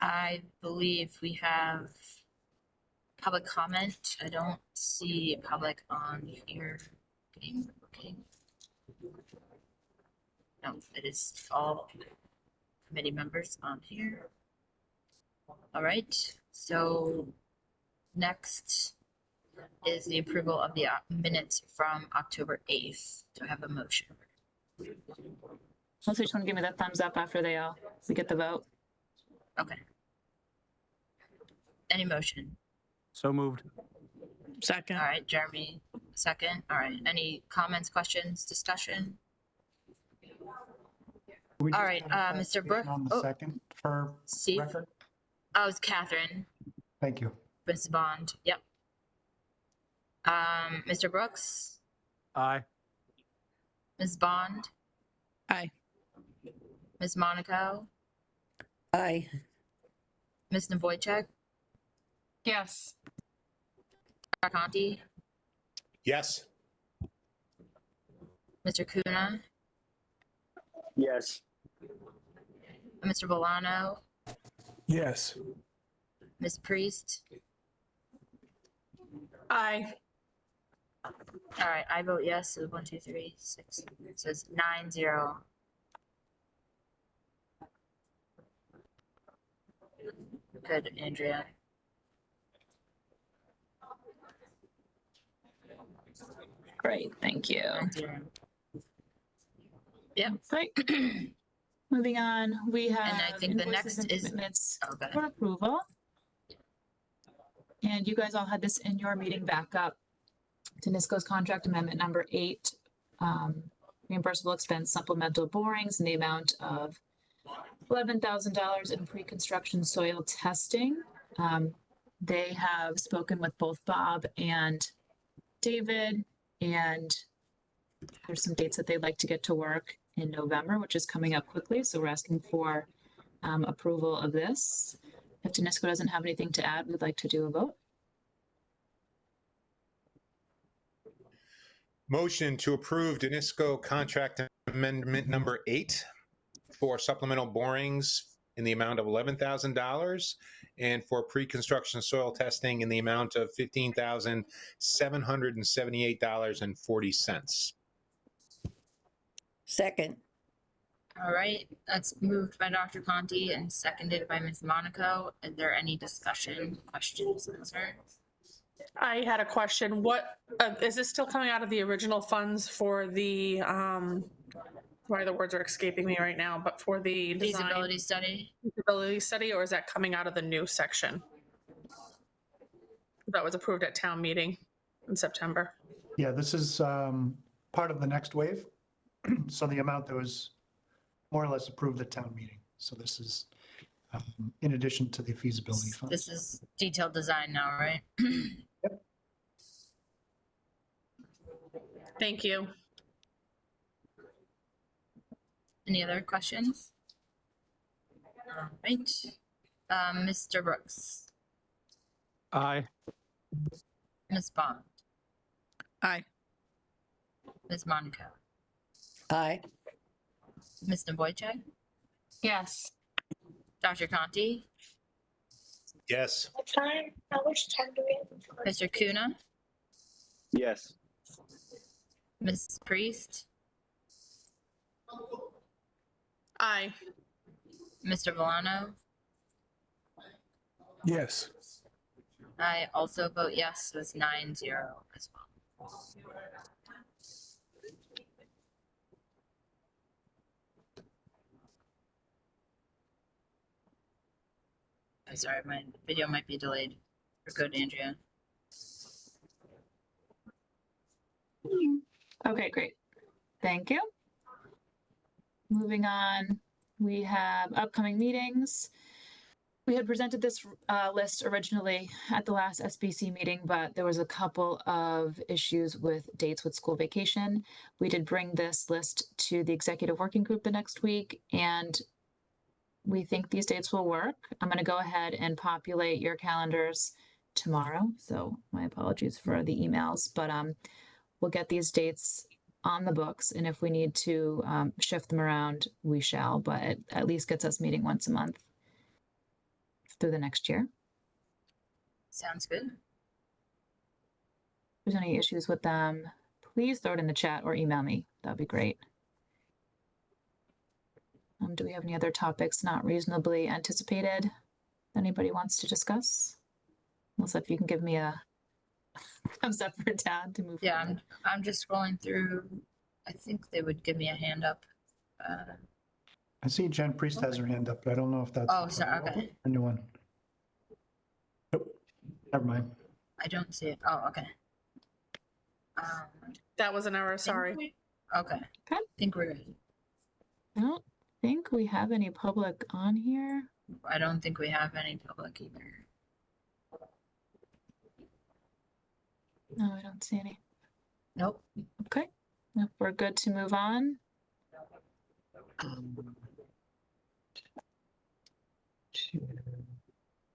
I believe we have public comment. I don't see public on here. Okay. No, it is all committee members on here. All right, so next is the approval of the minutes from October 8th. Do I have a motion? Also, just want to give me that thumbs up after we get the vote. Okay. Any motion? So moved. Second. All right, Jeremy, second. All right, any comments, questions, discussion? All right, Mr. Brooks. On the second for Steve? record. Oh, it's Catherine. Thank you. Ms. Bond. Yep. Mr. Brooks, Aye. Ms. Bond, Aye. Ms. Monaco, Aye. Ms. Navoychek, Yes. Dr. Conti, Yes. Mr. Kuna, Yes. Mr. Volano, Yes. Ms. Priest. Aye. All right, I vote yes. So 1, 2, 3, 6. It says 9-0. Good, Andrea. Great, thank you. 9-0. Yep. Great. Moving on, we have And I think the invoices next and is- commitments Oh, good. for approval. And you guys all had this in your meeting backup. Danisco's contract amendment number 8, reimbursable expense supplemental borings in the amount of $11,000 in pre-construction soil testing. They have spoken with both Bob and David, and there's some dates that they'd like to get to work in November, which is coming up quickly. So we're asking for approval of this. If Danisco doesn't have anything to add, we'd like to do a vote. Motion to approve Danisco contract amendment number 8 for supplemental borings in the amount of $11,000 and for pre-construction soil testing in the amount of $15,778.40. Second. All right, that's moved by Dr. Conti and seconded by Ms. Monaco. Is there any discussion, questions, concerns? I had a question. What is this still coming out of the original funds for the why the words are escaping me right now, but for the Feasibility study? feasibility study, or is that coming out of the new section that was approved at town meeting in September? Yeah, this is part of the next wave. So the amount that was more or less approved at town meeting. So this is in addition to the feasibility funds. This is detailed design now, right? Thank you. Any other questions? All right, Mr. Brooks, Aye. Ms. Bond, Aye. Ms. Monaco, Aye. Ms. Navoychek, Yes. Dr. Conti, Yes. What time? How much time do we have? Mr. Kuna, Yes. Ms. Priest, Aye. Mr. Volano. Yes. I also vote yes, so it's 9-0 as well. I'm sorry, my video might be delayed. You're good, Andrea. Okay, great. Thank you. Moving on, we have upcoming meetings. We had presented this list originally at the last SBC meeting, but there was a couple of issues with dates with school vacation. We did bring this list to the executive working group the next week, and we think these dates will work. I'm going to go ahead and populate your calendars tomorrow. So my apologies for the emails, but we'll get these dates on the books. And if we need to shift them around, we shall, but it at least gets us meeting once a month. through the next year. Sounds good. If there's any issues with them, please throw it in the chat or email me. That'd be great. Do we have any other topics not reasonably anticipated anybody wants to discuss? Melissa, if you can give me a thumbs up or down to move Yeah, forward. I'm just scrolling through. I think they would give me a hand up. I see Jen Priest has her hand up, but I don't know if that's. Oh, sorry. Okay. A new one. Nope, never mind. I don't see it. Oh, okay. That was an error, sorry. Okay. Okay. I think we're good. I don't think we have any public on here. I don't think we have any public either. No, I don't see any. Nope. Okay. If we're good to move on.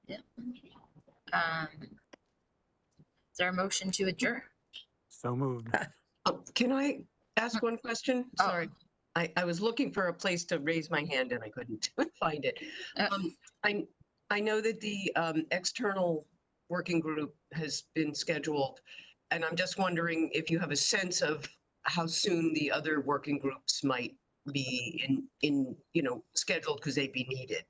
Yeah. Is there a motion to adjourn? So moved. Can I ask one question? Oh. Sorry. I was looking for a place to raise my hand and I couldn't find it. I know that the external working group has been scheduled, and I'm just wondering if you have a sense of how soon the other working groups might be in scheduled because they'd be needed.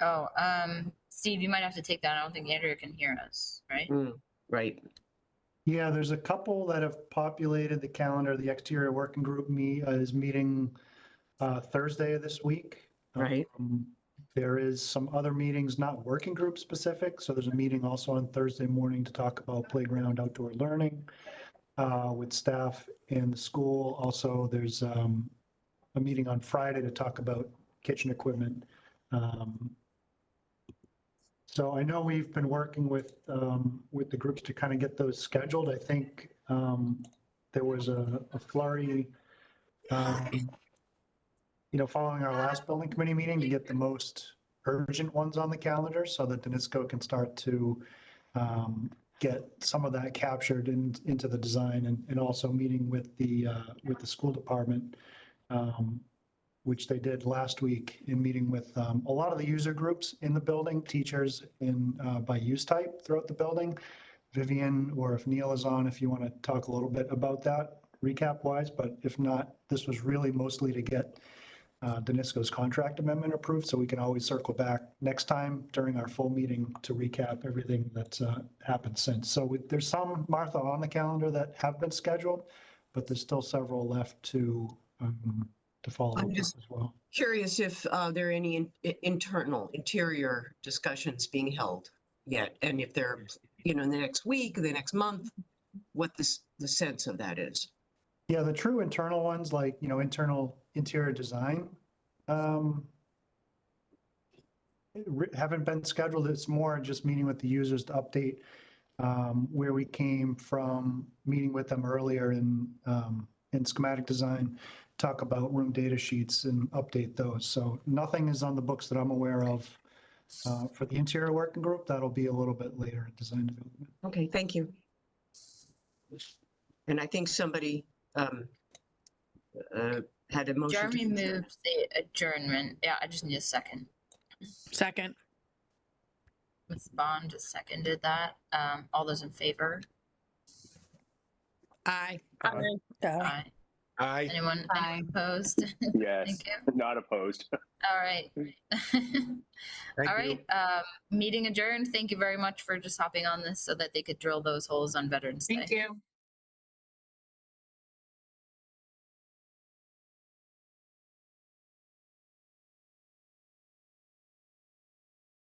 Oh, Steve, you might have to take that. I don't think Andrea can hear us, right? Right. Yeah, there's a couple that have populated the calendar. The exterior working group is meeting Thursday of this week. Right. There is some other meetings, not working group specific. So there's a meeting also on Thursday morning to talk about playground outdoor learning with staff in the school. Also, there's a meeting on Friday to talk about kitchen equipment. So I know we've been working with the groups to kind of get those scheduled. I think there was a flurry, following our last building committee meeting to get the most urgent ones on the calendar so that DNISCO can start to get some of that captured into the design, and also meeting with the school department, which they did last week in meeting with a lot of the user groups in the building, teachers by use type throughout the building. Vivian, or if Neil is on, if you want to talk a little bit about that recap wise, but if not, this was really mostly to get DNISCO's contract amendment approved, so we can always circle back next time during our full meeting to recap everything that's happened since. So there's some, Martha, on the calendar that have been scheduled, but there's still several left to follow up I'm with just as well. curious if there are any interior discussions being held yet, and if they're, in the next week, the next month, what the sense of that is. Yeah, the true internal ones, like, internal interior design, haven't been scheduled. It's more just meeting with the users to update where we came from, meeting with them earlier in schematic design, talk about room data sheets and update those. So nothing is on the books that I'm aware of for the interior working group. That'll be a little bit later in design development. Okay, thank you. And I think somebody had a motion. Jeremy moved the adjournment. Yeah, I just need a second. Second. Ms. Bond just seconded that. All those in favor? Aye. Aye. Aye. Aye. Anyone opposed? Yes. Thank you. Not opposed. All right. Thank All you. right. Meeting adjourned. Thank you very much for just hopping on this so that they could drill those holes on Veterans Day. Thank you.